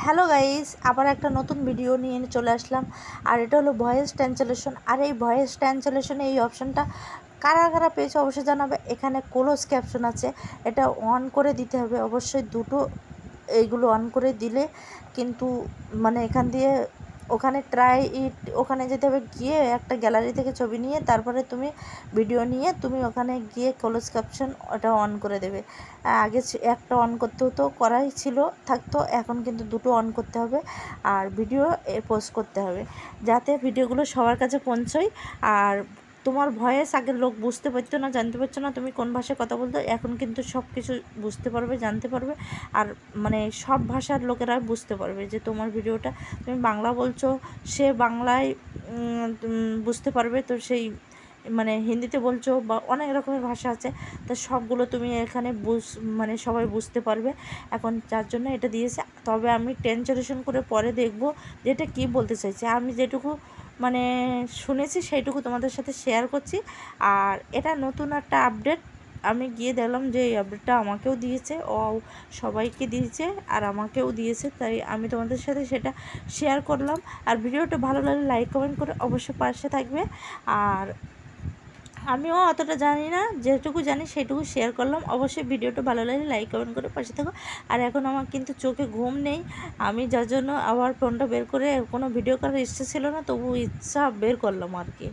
Hello guys, আবার একটা নতুন ভিডিও নিয়ে চলে আসলাম। আর এটা হলো ভয়েস ট্রান্সলেশন। আর এই ভয়েস ট্রান্সলেশনে এই অপশানটা কারা কারা পেয়েছে অবশ্যই জানাবে। এখানে ক্লোজ ক্যাপশন আছে, এটা অন করে দিতে হবে অবশ্যই। দুটো এইগুলো অন করে দিলে কিন্তু মানে এখান দিয়ে ওখানে ট্রাই ইট ওখানে যেতে হবে, গিয়ে একটা গ্যালারি থেকে ছবি নিয়ে তারপরে তুমি ভিডিও নিয়ে তুমি ওখানে গিয়ে ক্লোজ ক্যাপশন ওটা অন করে দেবে। আগে একটা অন করতে হতো, করাই ছিল থাকতো, এখন কিন্তু দুটো অন করতে হবে আর ভিডিও পোস্ট করতে হবে যাতে ভিডিওগুলো সবার কাছে পৌঁছয়। আর তোমার ভয়েস আগে লোক বুঝতে পারতো না, জানতে পারছো না তুমি কোন ভাষায় কথা বলতো, এখন কিন্তু সব কিছু বুঝতে পারবে, জানতে পারবে। আর মানে সব ভাষার লোকেরা বুঝতে পারবে যে তোমার ভিডিওটা তুমি বাংলা বলছো, সে বাংলায় বুঝতে পারবে। তো সেই মানে হিন্দিতে বলছো বা অনেক রকমের ভাষা আছে, তো সবগুলো তুমি এখানে মানে সবাই বুঝতে পারবে। এখন যার জন্য এটা দিয়েছে। তবে আমি ট্রান্সলেশন করে পরে দেখব যে এটা কী বলতে চাইছে। আমি যেটুকু মানে শুনেছি সেইটুকু তোমাদের সাথে শেয়ার করছি। আর এটা নতুন একটা আপডেট, আমি গিয়ে দেখলাম যে এই আপডেটটা আমাকেও দিয়েছে, ও সবাইকে দিয়েছে আর আমাকেও দিয়েছে, তাই আমি তোমাদের সাথে সেটা শেয়ার করলাম। আর ভিডিওটা ভালো লাগলে লাইক কমেন্ট করে অবশ্যই পাশে থাকবে। আর আমিও অতটা জানি না, যেটুকু জানি সেটুকু শেয়ার করলাম। অবশ্যই ভিডিওটা ভালো লাগলে লাইক কমেন্ট করে পাশে থাকো। আর এখন আমার কিন্তু চোখে ঘুম নেই, আমি যার জন্য আবার ফোনটা বের করে কোনো ভিডিও করার ইচ্ছে ছিল না, তবু ইচ্ছা বের করলাম আর কি।